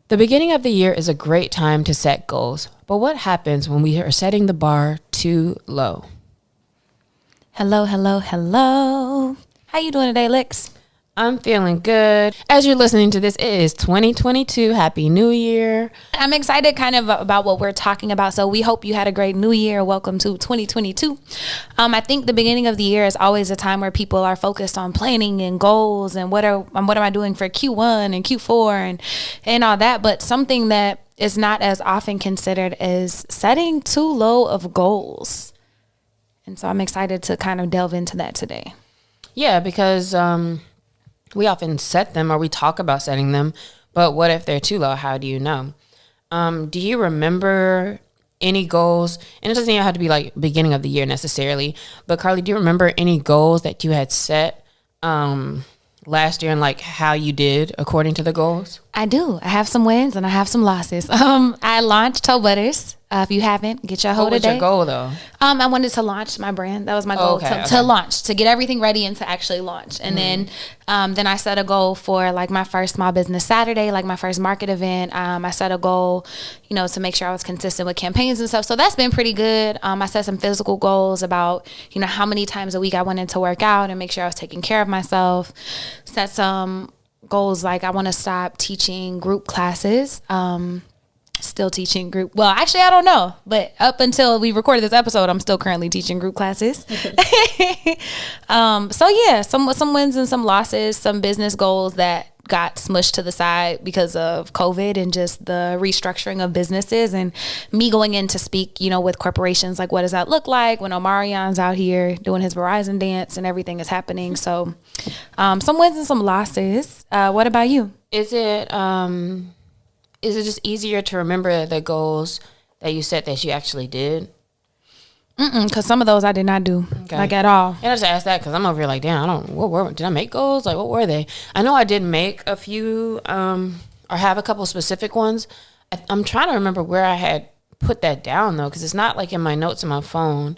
The beginning of the year is a great time to set goals, but what happens when we are setting the bar too low? Hello. How you doing today, Lex? I'm feeling good. As you're listening to this, it is 2022. Happy New Year. I'm excited kind of about what we're talking about. So we hope you had a great New Year. Welcome to 2022. I think the beginning of the year is always a time where people are focused on planning and goals and what am I doing for Q1 and Q4 and all that. But something that is not as often considered is setting too low of goals. And so I'm excited to kind of delve into that today. Yeah, because we often set them or we talk about setting them, but what if they're too low? How do you know? Do you remember any goals? And it doesn't even have to be like beginning of the year necessarily, but Carlie, do you remember any goals that you had set last year and like how you did according to the goals? I do. I have some wins and I have some losses. I launched Toe Butters. If you haven't, get your hold today. What was your goal though? I wanted to launch my brand. That was my goal to launch, to get everything ready and to actually launch. And then I set a goal for like my first small business Saturday, like my first market event. I set a goal, to make sure I was consistent with campaigns and stuff. So that's been pretty good. I set some physical goals about, how many times a week I wanted to work out and make sure I was taking care of myself. Set some goals like I want to stop teaching group classes. Still teaching group. Well, actually, I don't know. But up until we recorded this episode, I'm still currently teaching group classes. So yeah, some wins and some losses, some business goals that got smushed to the side because of COVID and just the restructuring of businesses and me going in to speak, with corporations. Like, what does that look like when Omarion's out here doing his Verizon dance and everything is happening? So some wins and some losses. What about you? Is it just easier to remember the goals that you set that you actually did? Because some of those I did not do, like at all. And I just asked that because I'm over here like, damn, did I make goals? Like, what were they? I know I did make a few or have a couple specific ones. I'm trying to remember where I had put that down, though, because it's not like in my notes on my phone.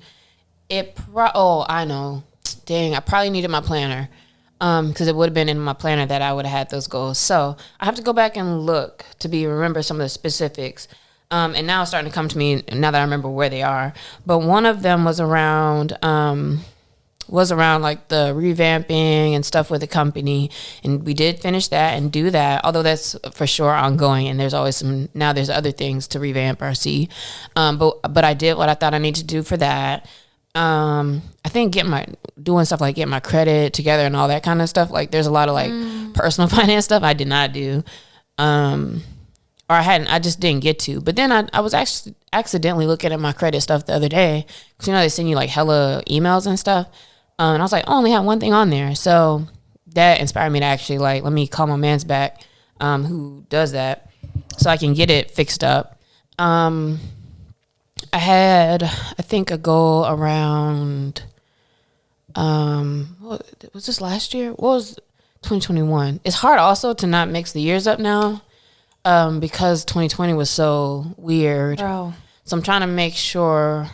I know. Dang, I probably needed my planner. Because it would have been in my planner that I would have had those goals. So I have to go back and look to remember some of the specifics. And now it's starting to come to me now that I remember where they are. But one of them was around like the revamping and stuff with the company. And we did finish that and do that, although that's for sure ongoing. And there's always there's other things to revamp or see. But I did what I thought I needed to do for that. I think doing stuff like getting my credit together and all that kind of stuff. Like there's a lot of like personal finance stuff I did not do. Or I just didn't get to. But then I was actually accidentally looking at my credit stuff the other day. Cause they send you like hella emails and stuff. And I was like, I only have one thing on there. So that inspired me to actually like, let me call my man's back, who does that so I can get it fixed up. I had, I think, a goal around, was this last year? What was 2021? It's hard also to not mix the years up now because 2020 was so weird. Bro. So I'm trying to make sure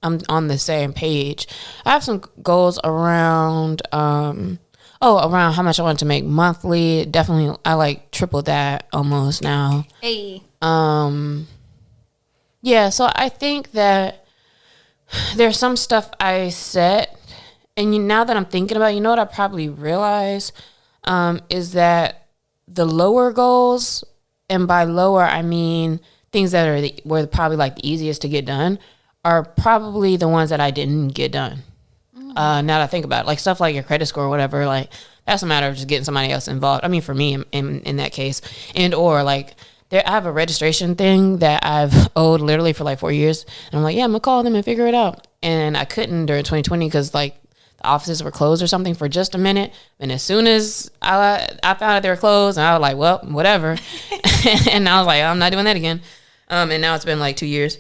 I'm on the same page. I have some goals around, around how much I want to make monthly. Definitely, I like tripled that almost now. Hey. Yeah, so I think that there's some stuff I set, and now that I'm thinking about it, what I probably realize is that the lower goals, and by lower I mean things that were probably like the easiest to get done, are probably the ones that I didn't get done. Now that I think about it, like stuff like your credit score or whatever, like that's a matter of just getting somebody else involved. I mean, for me in that case, or like. I have a registration thing that I've owed literally for like 4 years. And I'm like, yeah, I'm going to call them and figure it out. And I couldn't during 2020 because like the offices were closed or something for just a minute. And as soon as I found out they were closed, and I was like, well, whatever. And I was like, I'm not doing that again. And now it's been like 2 years.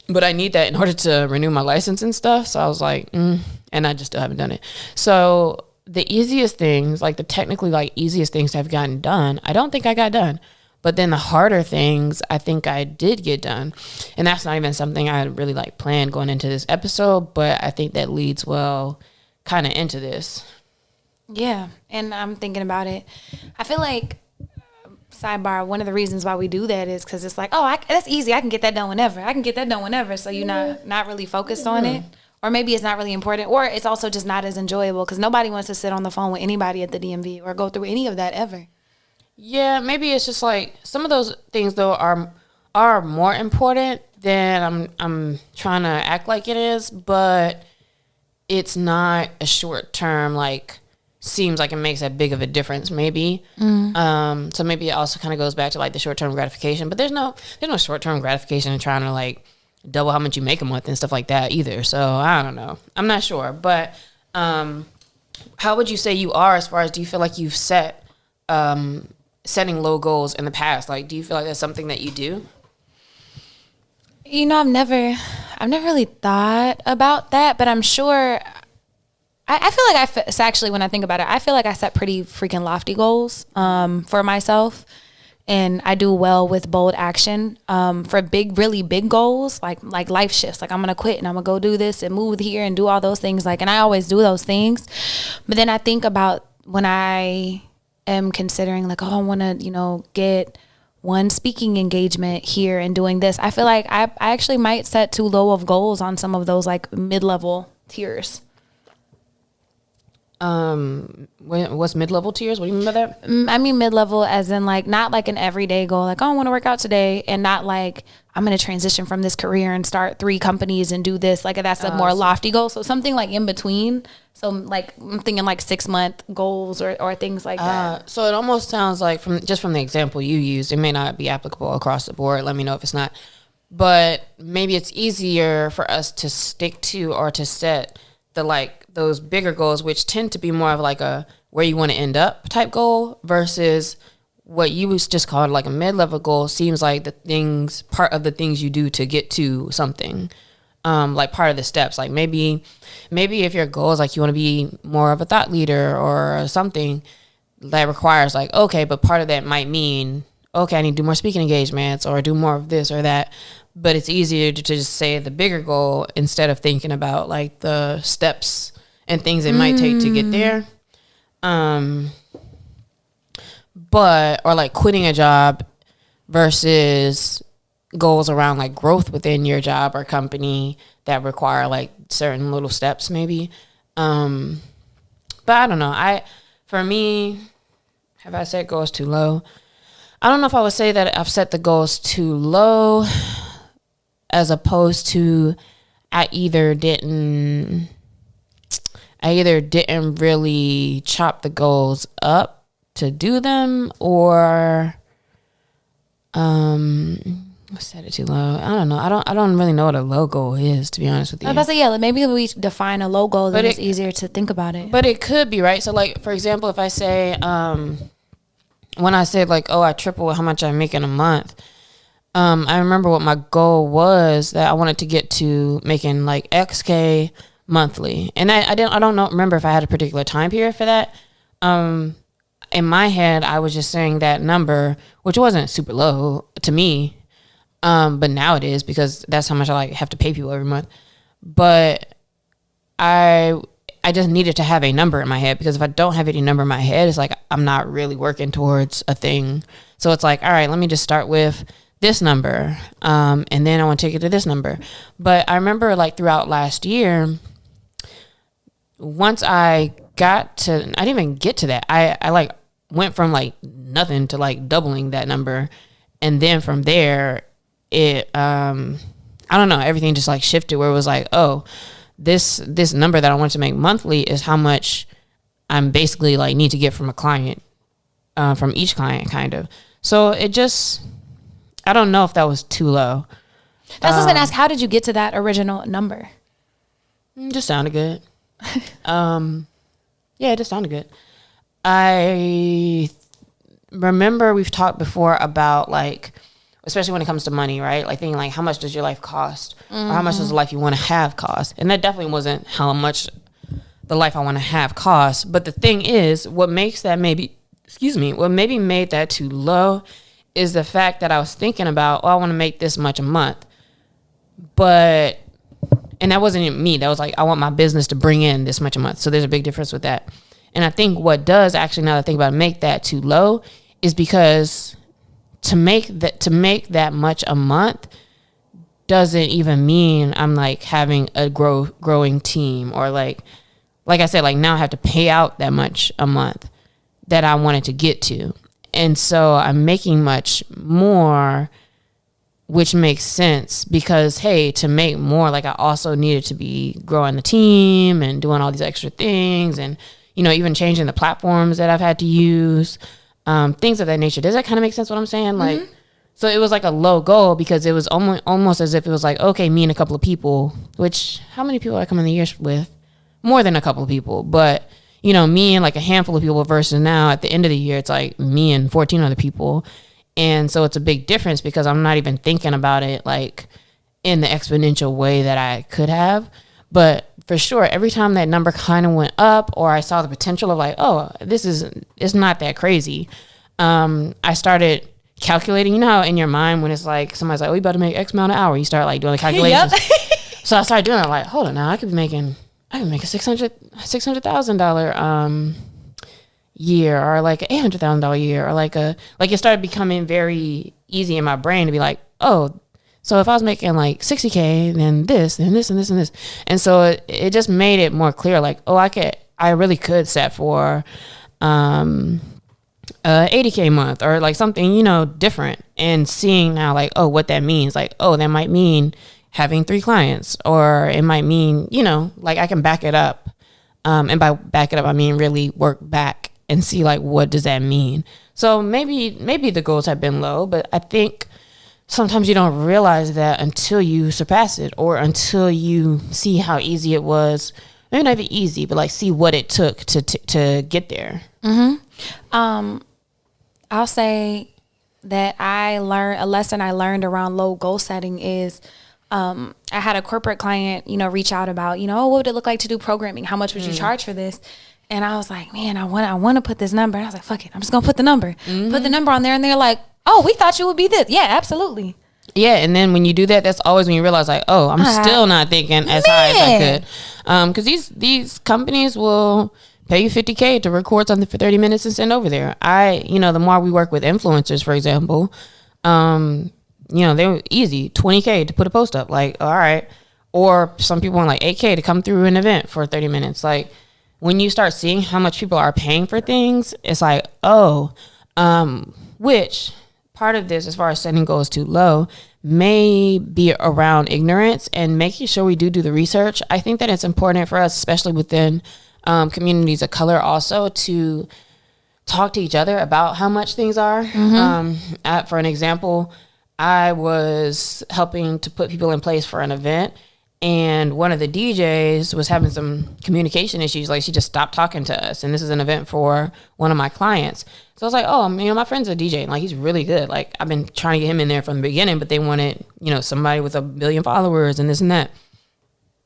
But I need that in order to renew my license and stuff. So I was like, and I just still haven't done it. So the easiest things, like the technically like easiest things to have gotten done, I don't think I got done. But then the harder things, I think I did get done. And that's not even something I really like planned going into this episode, but I think that leads well kind of into this. Yeah. And I'm thinking about it. I feel like sidebar, one of the reasons why we do that is because it's like, oh, that's easy. I can get that done whenever. So you're not really focused on it. Or maybe it's not really important. Or it's also just not as enjoyable because nobody wants to sit on the phone with anybody at the DMV or go through any of that ever. Yeah, maybe it's just like some of those things, though, are more important than I'm trying to act like it is. But it's not a short term, like, seems like it makes that big of a difference, maybe. So maybe it also kind of goes back to like the short term gratification, but there's no short term gratification in trying to like double how much you make a month and stuff like that either. So I don't know. I'm not sure, but how would you say you are as far as, do you feel like you've set setting low goals in the past? Like, do you feel like that's something that you do? You know, I've never really thought about that, but I'm sure. I feel like so actually, when I think about it, I feel like I set pretty freaking lofty goals for myself, and I do well with bold action for really big goals, like life shifts. Like, I'm gonna quit and I'm gonna go do this and move here and do all those things. Like, and I always do those things, but then I think about when I am considering like, oh, I want to get one speaking engagement here and doing this. I feel like I actually might set too low of goals on some of those like mid-level tiers. What's mid-level tiers? What do you mean by that? I mean mid-level as in like not like an everyday goal, like, oh, I want to work out today, and not like I'm going to transition from this career and start 3 companies and do this. Like, that's a more lofty goal. So something like in between. So like I'm thinking like 6-month goals or things like that. So it almost sounds like from the example you used, it may not be applicable across the board. Let me know if it's not. But maybe it's easier for us to stick to or to set those bigger goals, which tend to be more of like a where you want to end up type goal, versus what you was just called like a mid-level goal. Seems like part of the things you do to get to something, like part of the steps. Like maybe if your goal is like you want to be more of a thought leader or something that requires like, okay, but part of that might mean, okay, I need to do more speaking engagements or do more of this or that. But it's easier to just say the bigger goal instead of thinking about like the steps and things it might take to get there. Or like quitting a job versus goals around like growth within your job or company that require like certain little steps maybe. But I don't know. For me, have I set goals too low? I don't know if I would say that I've set the goals too low, as opposed to I either didn't really chop the goals up to do them, or set it too low. I don't know. I don't really know what a low goal is, to be honest with you. I was about to say, yeah, maybe we define a low goal, then it's easier to think about it. But it could be, right? So like, for example, if I say when I said like, oh, I triple how much I make in a month, I remember what my goal was, that I wanted to get to making like XK monthly. And I don't remember if I had a particular time period for that. In my head, I was just saying that number, which wasn't super low to me. But now it is, because that's how much I like have to pay people every month. But I just needed to have a number in my head, because if I don't have any number in my head, it's like I'm not really working towards a thing. So it's like, all right, let me just start with this number, and then I want to take it to this number. But I remember like throughout last year, once I didn't even get to that. I like went from like nothing to like doubling that number, and then from there, it I don't know, everything just like shifted, where it was like, oh, this number that I want to make monthly is how much I'm basically like need to get from a client, from each client, kind of. So it just, I don't know if that was too low. That's what I was gonna ask. How did you get to that original number? Just sounded good. Yeah, it just sounded good. I remember we've talked before about like, especially when it comes to money, right? Like thinking like, how much does your life cost? Or how much does the life you want to have cost? And that definitely wasn't how much the life I want to have cost. But the thing is, what maybe made that too low is the fact that I was thinking about, oh, I want to make this much a month. And that wasn't me. That was like, I want my business to bring in this much a month. So there's a big difference with that. And I think what does actually, now that I think about it, make that too low is because to make that much a month doesn't even mean I'm like having a growing team, or like I said, like now I have to pay out that much a month that I wanted to get to. And so I'm making much more, which makes sense because, hey, to make more, like I also needed to be growing the team and doing all these extra things and, you know, even changing the platforms that I've had to use, things of that nature. Does that kind of make sense what I'm saying? Like, so it was like a low goal because it was almost as if it was like, okay, me and a couple of people, which how many people I come in the year with? More than a couple of people, but you know, me and like a handful of people versus now at the end of the year, it's like me and 14 other people. And so it's a big difference because I'm not even thinking about it like in the exponential way that I could have. But for sure, every time that number kind of went up or I saw the potential of like, oh, it's not that crazy. I started calculating, you know how in your mind when it's like, somebody's like, oh, you about to make X amount an hour. You start like doing the calculations. Yep. So I started doing it like, hold on now, I could make a $600,000 year or like an $800,000 year or like it started becoming very easy in my brain to be like, oh, so if I was making like $60K, then this and this and this and this. And so it just made it more clear like, oh, I really could set for $80K month or like something, you know, different, and seeing now like, oh, what that means, like, oh, that might mean having 3 clients, or it might mean, you know, like I can back it up. And by back it up, I mean really work back and see like, what does that mean? So maybe the goals have been low, but I think sometimes you don't realize that until you surpass it or until you see how easy it was. Maybe not even easy, but like see what it took to get there. I'll say that a lesson I learned around low goal setting is I had a corporate client, you know, reach out about, you know, oh, what would it look like to do programming? How much would you charge for this? And I was like, man, I want to put this number. And I was like, fuck it, I'm just gonna put the number. Put the number on there, and they're like, oh, we thought you would be this. Yeah, absolutely. Yeah, and then when you do that, that's always when you realize like, oh, I'm still not thinking as high as I could. Because these companies will pay you $50K to record something for 30 minutes and send over there. The more we work with influencers, for example, you know, they were easy, $20K to put a post up. Like, all right. Or some people want like $8K to come through an event for 30 minutes. Like, when you start seeing how much people are paying for things, it's like, oh, which part of this, as far as setting goals too low, may be around ignorance and making sure we do the research. I think that it's important for us, especially within communities of color, also to talk to each other about how much things are. For an example, I was helping to put people in place for an event, and one of the DJs was having some communication issues. Like, she just stopped talking to us, and this is an event for one of my clients. So I was like, oh, you know, my friend's a DJ, and like, he's really good. Like, I've been trying to get him in there from the beginning, but they wanted, you know, somebody with 1 billion followers and this and that.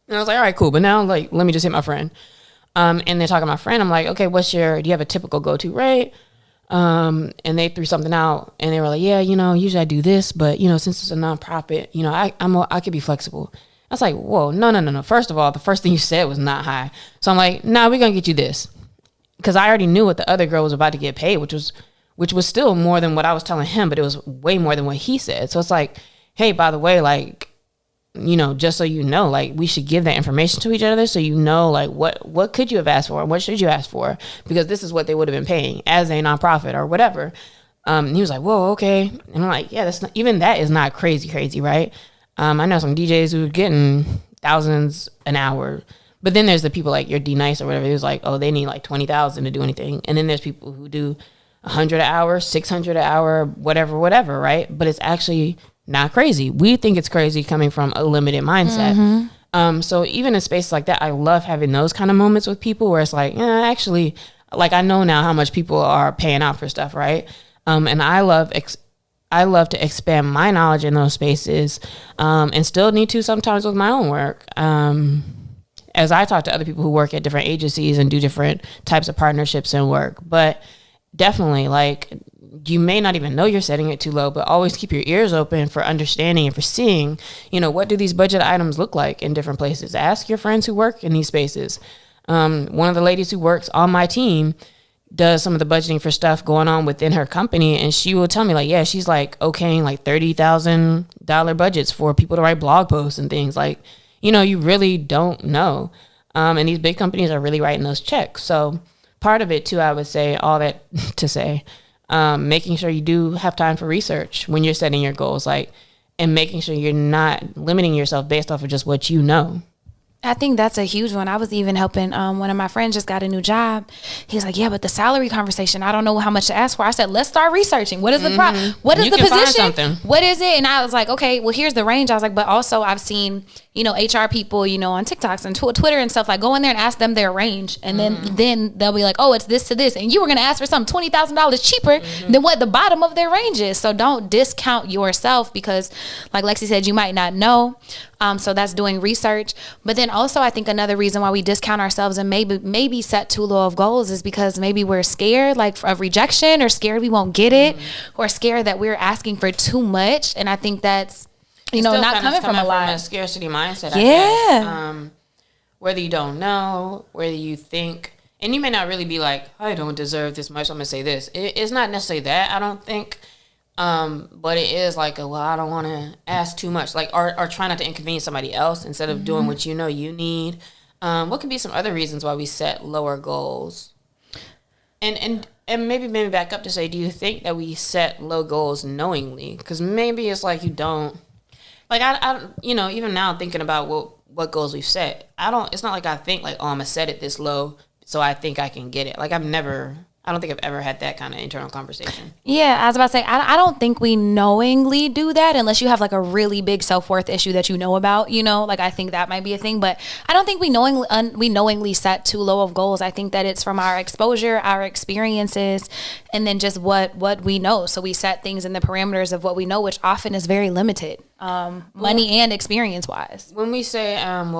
And I was like, all right, cool. But now, like, let me just hit my friend. And they're talking to my friend. I'm like, okay, do you have a typical go-to rate? And they threw something out, and they were like, yeah, you know, usually I do this, but, you know, since it's a nonprofit, you know, I could be flexible. I was like, whoa, no. First of all, the first thing you said was not high. So I'm like, nah, we're going to get you this. Because I already knew what the other girl was about to get paid, which was still more than what I was telling him, but it was way more than what he said. So it's like, hey, by the way, like, you know, just so you know, like, we should give that information to each other so you know, like, what could you have asked for and what should you ask for? Because this is what they would have been paying as a nonprofit or whatever. And he was like, whoa, okay. And I'm like, yeah, that is not crazy, right? I know some DJs who are getting thousands an hour, but then there's the people like your D Nice or whatever. It was like, oh, they need like 20,000 to do anything. And then there's people who do 100 an hour, 600 an hour, whatever, right? But it's actually not crazy. We think it's crazy coming from a limited mindset. So even in spaces like that, I love having those kind of moments with people where it's like, yeah, actually, like, I know now how much people are paying out for stuff, right? And I love to expand my knowledge in those spaces, and still need to sometimes with my own work. As I talk to other people who work at different agencies and do different types of partnerships and work. But definitely, like, you may not even know you're setting it too low, but always keep your ears open for understanding and for seeing, you know, what do these budget items look like in different places? Ask your friends who work in these spaces. One of the ladies who works on my team does some of the budgeting for stuff going on within her company, and she will tell me like, yeah, she's like okaying like $30,000 budgets for people to write blog posts and things. Like, you know, you really don't know. And these big companies are really writing those checks. So part of it too, I would say, all that to say, making sure you do have time for research when you're setting your goals, like, and making sure you're not limiting yourself based off of just what you know. I think that's a huge one. I was even helping one of my friends just got a new job. He was like, yeah, but the salary conversation, I don't know how much to ask for. I said, let's start researching. What is the what is the position? What is it? And I was like, okay, well, here's the range. I was like, but also I've seen, you know, HR people, you know, on TikToks and Twitter and stuff, like go in there and ask them their range. And then they'll be like, oh, it's this to this. And you were going to ask for something $20,000 cheaper than what the bottom of their range is. So don't discount yourself because like Lexi said, you might not know. So that's doing research. But then also I think another reason why we discount ourselves and maybe set too low of goals is because maybe we're scared like of rejection or scared we won't get it or scared that we're asking for too much. And I think that's, you know, not coming from a lot. From a scarcity mindset, I guess. Whether you don't know, whether you think, and you may not really be like, I don't deserve this much, I'm going to say this. It's not necessarily that, I don't think. But it is like, well, I don't want to ask too much, like, or try not to inconvenience somebody else instead of doing what you know you need. What could be some other reasons why we set lower goals? And maybe back up to say, do you think that we set low goals knowingly? Because maybe it's like you don't. Like, I you know, even now thinking about what goals we've set, it's not like I think like, oh, I'm going to set it this low so I think I can get it. Like, I don't think I've ever had that kind of internal conversation. Yeah, I was about to say, I don't think we knowingly do that unless you have like a really big self-worth issue that you know about, you know, like I think that might be a thing, but I don't think we knowingly set too low of goals. I think that it's from our exposure, our experiences, and then just what we know. So we set things in the parameters of what we know, which often is very limited, money and experience wise. When we say, I'm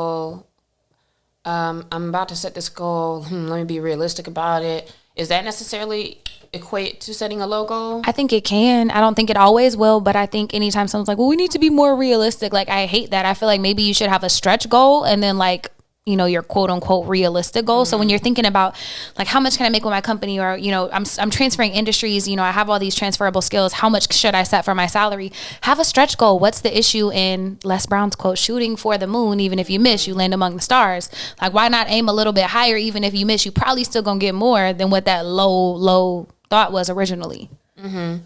about to set this goal, let me be realistic about it. Is that necessarily equate to setting a low goal? I think it can. I don't think it always will, but I think anytime someone's like, well, we need to be more realistic. Like, I hate that. I feel like maybe you should have a stretch goal and then like, you know, your quote unquote realistic goal. So when you're thinking about like, how much can I make with my company, or, you know, I'm transferring industries, you know, I have all these transferable skills. How much should I set for my salary? Have a stretch goal. What's the issue in Les Brown's quote, shooting for the moon? Even if you miss, you land among the stars. Like, why not aim a little bit higher? Even if you miss, you probably still gonna get more than what that low thought was originally. And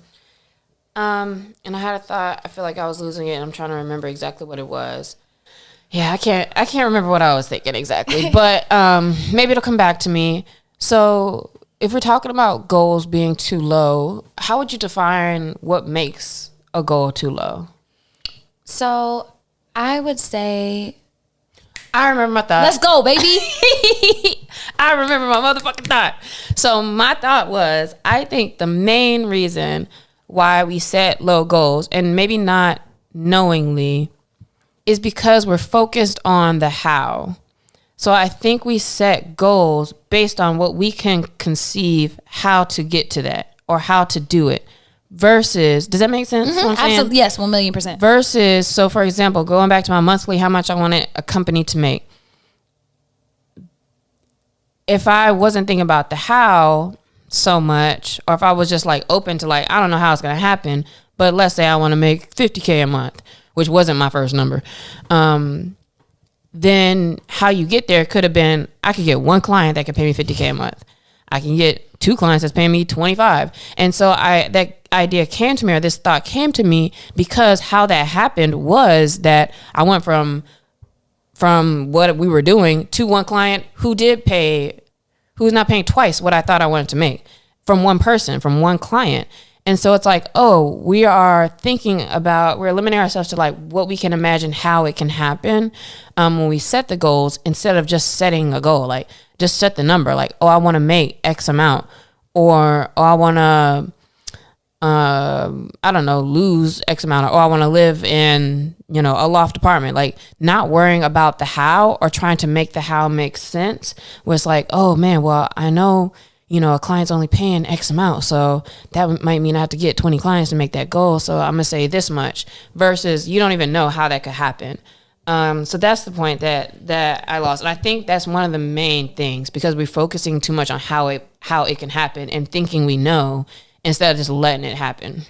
I had a thought, I feel like I was losing it and I'm trying to remember exactly what it was. Yeah, I can't remember what I was thinking exactly, but maybe it'll come back to me. So if we're talking about goals being too low, how would you define what makes a goal too low? So I would say, I remember my thought. Let's go, baby. I remember my motherfucking thought. So my thought was, I think the main reason why we set low goals, and maybe not knowingly, is because we're focused on the how. So I think we set goals based on what we can conceive how to get to that or how to do it versus, does that make sense? Absolutely. Yes, 1,000,000%. Versus, so for example, going back to my monthly, how much I wanted a company to make. If I wasn't thinking about the how so much, or if I was just like open to like, I don't know how it's going to happen, but let's say I want to make $50K a month, which wasn't my first number, then how you get there could have been, I could get one client that could pay me $50K a month. I can get 2 clients that's paying me 25. And so that idea came to me, or this thought came to me, because how that happened was that I went from what we were doing to one client who's not paying twice what I thought I wanted to make, from one person, from one client. And so it's like, oh, we're limiting ourselves to like what we can imagine how it can happen when we set the goals, instead of just setting a goal. Like, just set the number. Like, oh, I want to make X amount, or oh, I want to, I don't know, lose X amount, or I want to live in, you know, a loft apartment. Like, not worrying about the how or trying to make the how make sense. Where it's like, oh man, well, I know, you know, a client's only paying X amount, so that might mean I have to get 20 clients to make that goal, so I'm going to say this much, versus you don't even know how that could happen. So that's the point that I lost. And I think that's one of the main things, because we're focusing too much on how it can happen and thinking we know instead of just letting it happen.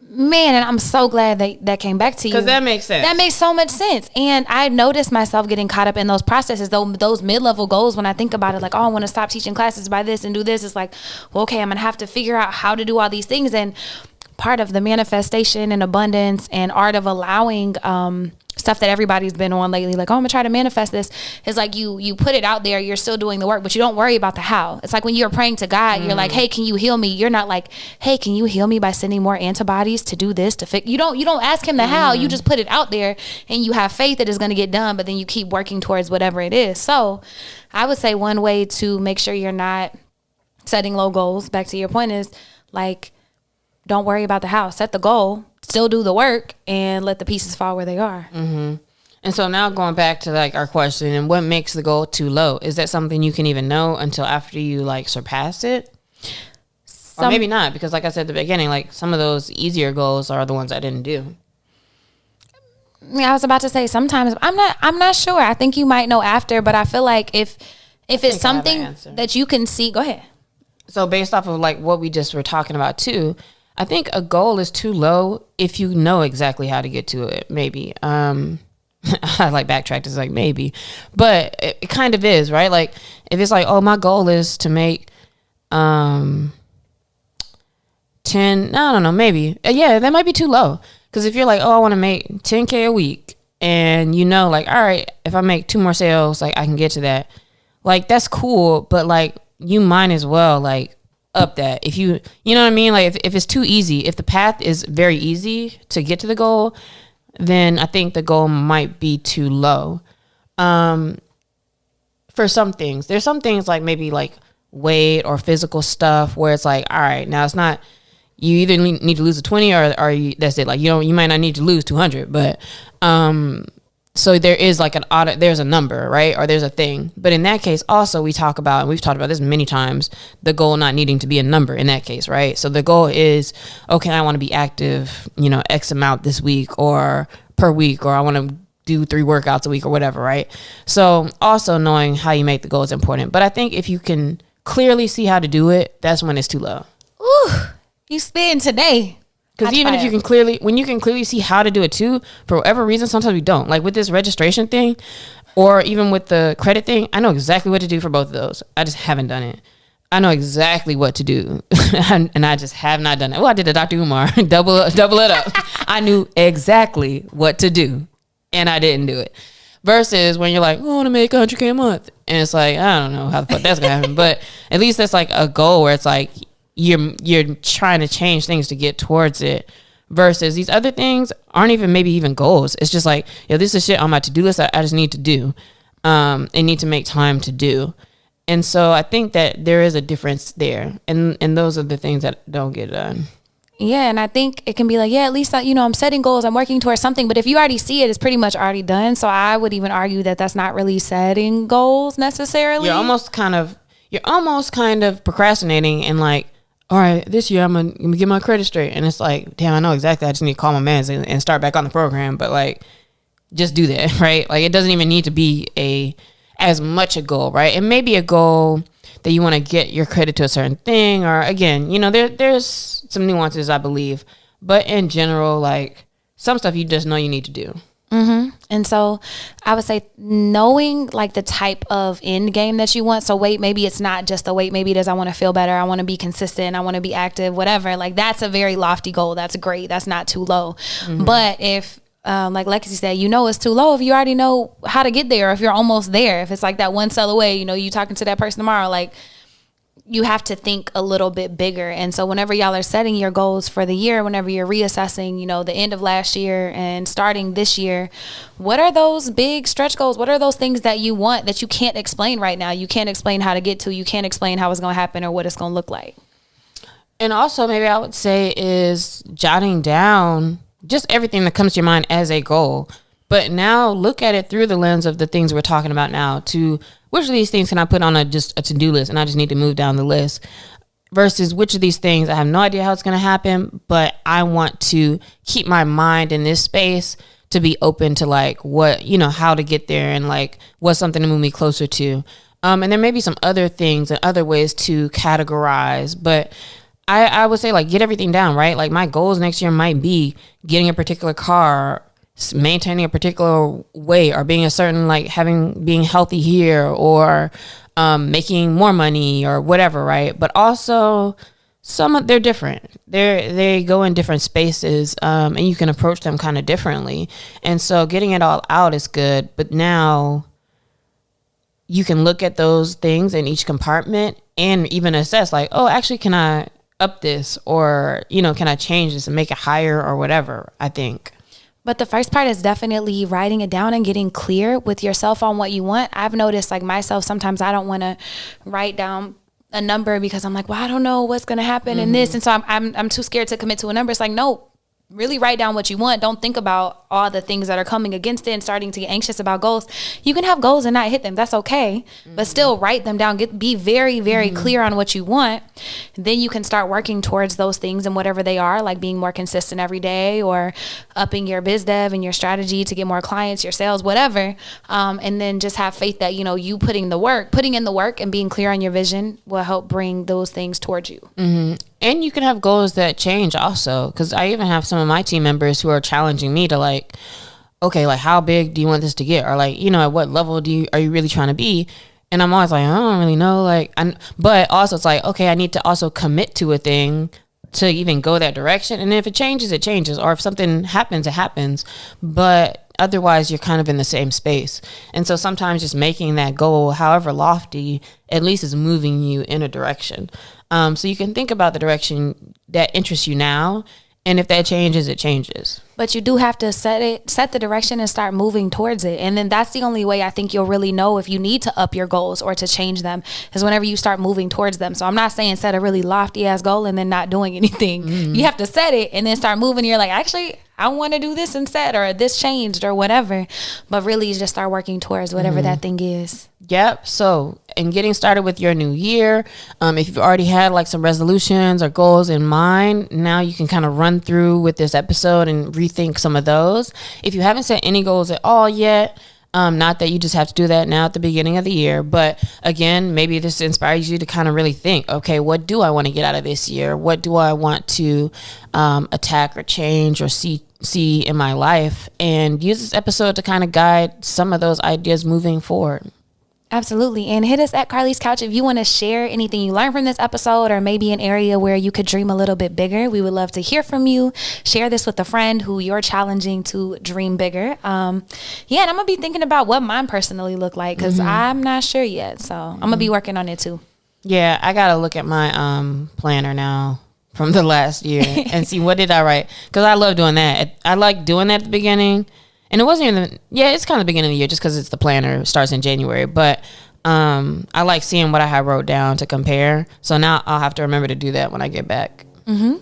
Man, and I'm so glad that came back to you. Because that makes sense. That makes so much sense. And I noticed myself getting caught up in those processes, those mid-level goals. When I think about it, like, oh, I want to stop teaching classes by this and do this. It's like, well, okay, I'm going to have to figure out how to do all these things. And part of the manifestation and abundance and art of allowing stuff that everybody's been on lately, like, oh, I'm gonna try to manifest this, is like you put it out there, you're still doing the work, but you don't worry about the how. It's like when you're praying to God, you're like, hey, can you heal me? You're not like, hey, can you heal me by sending more antibodies to do this, to fix? You don't ask him the how. You just put it out there and you have faith that it's gonna get done, but then you keep working towards whatever it is. So I would say one way to make sure you're not setting low goals, back to your point, is like, don't worry about the how. Set the goal, still do the work, and let the pieces fall where they are. Mm-hmm. And so now going back to like our question, and what makes the goal too low? Is that something you can even know until after you like surpass it? Or maybe not, because like I said at the beginning, like some of those easier goals are the ones I didn't do. Yeah, I was about to say sometimes I'm not sure. I think you might know after, but I feel like if it's something that you can see, go ahead. So based off of like what we just were talking about too, I think a goal is too low if you know exactly how to get to it. Maybe. I like backtrack. It's like maybe, but it kind of is, right? Like if it's like, oh, my goal is to make 10. I don't know. Maybe. Yeah, that might be too low. Because if you're like, oh, I want to make 10K a week, and you know, like, all right, if I make 2 more sales, like I can get to that. Like that's cool, but like you might as well like up that. If you know what I mean? Like if it's too easy, if the path is very easy to get to the goal, then I think the goal might be too low. For some things, there's some things like maybe like weight or physical stuff where it's like, all right, now it's not, you either need to lose a 20 or you, that's it. Like you might not need to lose 200, but so there is like there's a number, right? Or there's a thing. But in that case, also we talk about, and we've talked about this many times, the goal not needing to be a number in that case, right? So the goal is, okay, I want to be active, X amount this week or per week, or I want to do 3 workouts a week or whatever, right? So also knowing how you make the goal is important. But I think if you can clearly see how to do it, that's when it's too low. Ooh, you spin today. Because even if when you can clearly see how to do it too, for whatever reason, sometimes we don't. Like with this registration thing, or even with the credit thing, I know exactly what to do for both of those. I just haven't done it. I know exactly what to do, and I just have not done it. Well, I did a Dr. Umar, double it up. I knew exactly what to do, and I didn't do it. Versus when you're like, oh, I want to make 100K a month, and it's like, I don't know how the fuck that's gonna happen, but at least that's like a goal where it's like, you're trying to change things to get towards it, versus these other things aren't maybe even goals. It's just like, this is shit on my to-do list I just need to do and need to make time to do. And so I think that there is a difference there, and those are the things that don't get done. Yeah, and I think it can be like, at least I'm setting goals, I'm working towards something, but if you already see it, it's pretty much already done. So I would even argue that that's not really setting goals necessarily. You're almost kind of procrastinating and like, all right, this year I'm gonna get my credit straight. And it's like, damn, I know exactly. I just need to call my mans and start back on the program. But like, just do that, right? Like, it doesn't even need to be as much a goal, right? It may be a goal that you want to get your credit to a certain thing, or again, there's some nuances, I believe. But in general, like some stuff you just know you need to do. Mm-hmm. And so I would say knowing like the type of end game that you want. So weight, maybe it's not just the weight. Maybe it is, I want to feel better. I want to be consistent. I want to be active, whatever. Like that's a very lofty goal. That's great. That's not too low. Mm-hmm. But if like Lexi said, it's too low if you already know how to get there, or if you're almost there, if it's like that one cell away, you talking to that person tomorrow, like you have to think a little bit bigger. And so whenever y'all are setting your goals for the year, whenever you're reassessing, the end of last year and starting this year, what are those big stretch goals? What are those things that you want that you can't explain right now? You can't explain how to get to, you can't explain how it's going to happen or what it's going to look like. And also maybe I would say is jotting down just everything that comes to your mind as a goal. But now look at it through the lens of the things we're talking about now, to which of these things can I put on just a to-do list and I just need to move down the list, versus which of these things I have no idea how it's going to happen, but I want to keep my mind in this space to be open to like what, how to get there and like what's something to move me closer to. And there may be some other things and other ways to categorize, but I would say like get everything down, right? Like my goals next year might be getting a particular car, maintaining a particular weight, or being a certain like being healthy here, or making more money or whatever, right? But also they're different. They go in different spaces, and you can approach them kind of differently. And so getting it all out is good, but now you can look at those things in each compartment and even assess like, oh, actually, can I up this, or, can I change this and make it higher or whatever, I think. But the first part is definitely writing it down and getting clear with yourself on what you want. I've noticed like myself, sometimes I don't want to write down a number because I'm like, well, I don't know what's going to happen in this. And so I'm too scared to commit to a number. It's like, no, really write down what you want. Don't think about all the things that are coming against it and starting to get anxious about goals. You can have goals and not hit them. That's okay. But still write them down. Be very, very clear on what you want. Then you can start working towards those things and whatever they are, like being more consistent every day, or upping your biz dev and your strategy to get more clients, your sales, whatever. And then just have faith that, you putting in the work and being clear on your vision will help bring those things towards you. Mm-hmm. And you can have goals that change also, because I even have some of my team members who are challenging me to like, okay, like how big do you want this to get? Or like, at what level are you really trying to be? And I'm always like, I don't really know. But also it's like, okay, I need to also commit to a thing to even go that direction. And if it changes, it changes. Or if something happens, it happens. But otherwise you're kind of in the same space. And so sometimes just making that goal, however lofty, at least is moving you in a direction. So you can think about the direction that interests you now. And if that changes, it changes. But you do have to set the direction and start moving towards it. And then that's the only way I think you'll really know if you need to up your goals or to change them, is whenever you start moving towards them. So I'm not saying set a really lofty ass goal and then not doing anything. Mm-hmm. You have to set it and then start moving. You're like, actually, I want to do this instead, or this changed or whatever. But really just start working towards whatever that thing is. Yep. So, and getting started with your new year, if you've already had like some resolutions or goals in mind, now you can kind of run through with this episode and rethink some of those. If you haven't set any goals at all yet, not that you just have to do that now at the beginning of the year, but again, maybe this inspires you to kind of really think, okay, what do I want to get out of this year? What do I want to attack or change or see in my life? And use this episode to kind of guide some of those ideas moving forward. Absolutely. And hit us at Carlie's Couch if you want to share anything you learned from this episode, or maybe an area where you could dream a little bit bigger. We would love to hear from you. Share this with a friend who you're challenging to dream bigger. And I'm going to be thinking about what mine personally look like, because I'm not sure yet. So I'm going to be working on it too. Yeah, I got to look at my planner now from the last year and see what did I write, because I love doing that. I like doing that at the beginning. And it wasn't even, it's kind of the beginning of the year just because it's the planner, it starts in January. But I like seeing what I had wrote down to compare. So now I'll have to remember to do that when I get back. Mm-hmm.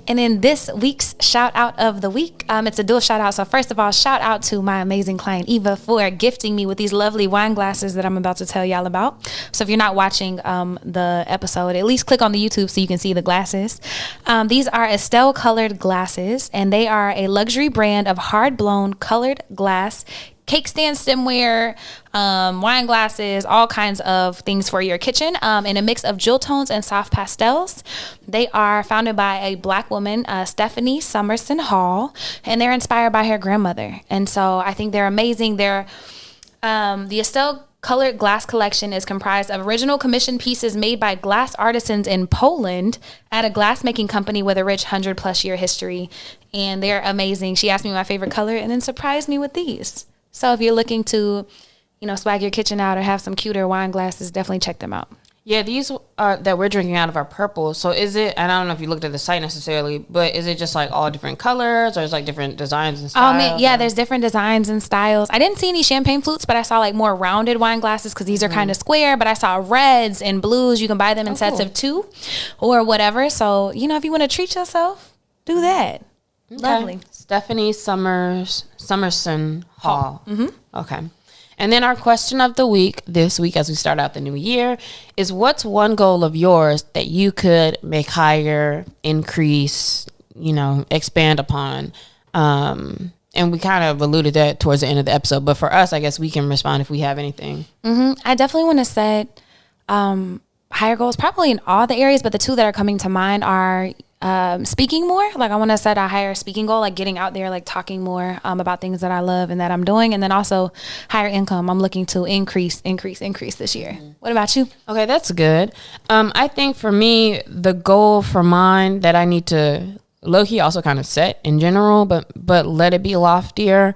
And in this week's shout out of the week, it's a dual shout out. So first of all, shout out to my amazing client, Eva, for gifting me with these lovely wine glasses that I'm about to tell y'all about. So if you're not watching the episode, at least click on the YouTube so you can see the glasses. These are Estelle Colored Glasses, and they are a luxury brand of hard blown colored glass, cake stand, stemware, wine glasses, all kinds of things for your kitchen, in a mix of jewel tones and soft pastels. They are founded by a Black woman, Stephanie Summerson-Hall, and they're inspired by her grandmother. And so I think they're amazing. The Estelle Colored Glass collection is comprised of original commissioned pieces made by glass artisans in Poland at a glassmaking company with a rich 100+ year history. And they're amazing. She asked me my favorite color and then surprised me with these. So if you're looking to, swag your kitchen out or have some cuter wine glasses, definitely check them out. Yeah, these are that we're drinking out of our purple. So is it, and I don't know if you looked at the site necessarily, but is it just like all different colors, or is like different designs and styles? There's different designs and styles. I didn't see any champagne flutes, but I saw like more rounded wine glasses because these are kind of square, but I saw reds and blues. You can buy them in sets of 2 or whatever. So, if you want to treat yourself, do that. Okay. Lovely. Stephanie Summerson-Hall. Mm-hmm. Okay. And then our question of the week this week, as we start out the new year, is what's one goal of yours that you could make higher, increase, expand upon? And we kind of alluded that towards the end of the episode. But for us, I guess we can respond if we have anything. I definitely want to set higher goals, probably in all the areas, but the two that are coming to mind are speaking more. Like I want to set a higher speaking goal, like getting out there, like talking more about things that I love and that I'm doing. And then also higher income. I'm looking to increase this year. What about you? Okay, that's good. I think for me, the goal for mine that I need to low-key also kind of set in general, but let it be loftier,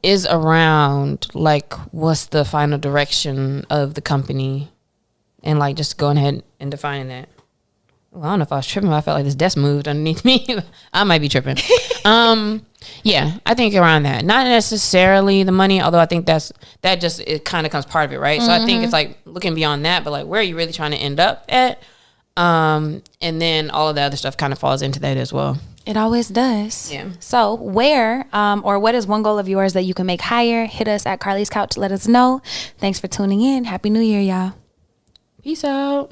is around like what's the final direction of the company, and like just going ahead and defining that. Well, I don't know if I was tripping, but I felt like this desk moved underneath me. I might be tripping. Yeah, I think around that. Not necessarily the money, although I think it kind of comes part of it, right? So I think it's like looking beyond that, but like where are you really trying to end up at? And then all of the other stuff kind of falls into that as well. It always does. Yeah. So where or what is one goal of yours that you can make higher? Hit us at Carlie's Couch. Let us know. Thanks for tuning in. Happy New Year, y'all. Peace out.